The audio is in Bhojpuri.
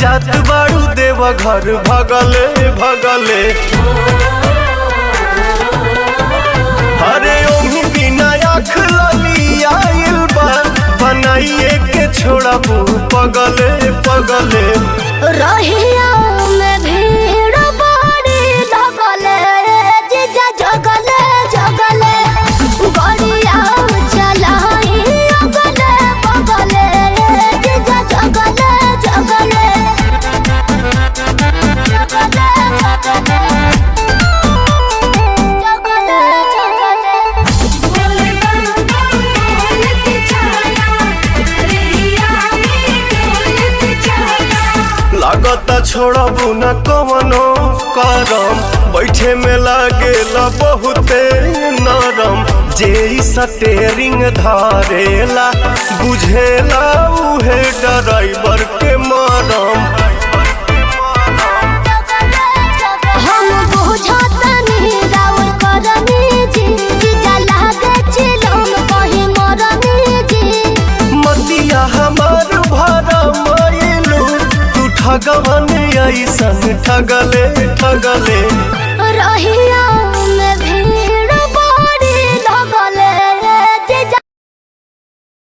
जात बाड़ू देव घर भगले भगले अरे ओही बिना आँख लली आइल बा बनाइए के छोड़ा पगले पगले रहिया में भीड़ बड़ी लगले जीजा जगले जगले गड़िया चलाई अगले बगले जीजा जगले जगले लागता छोड़बू न कवनो करम बैठे में लागेला बहुते नरम जे स्टेरिंग धारेला बुझेला उहे ड्राइवर के मरम हम बुझतनी राउर करनी जी जीजा लागे चिलम कहीं मरनी जी मतिया हमार भरा मायलू तू ठगवन ऐसन ठगले ठगले रहिया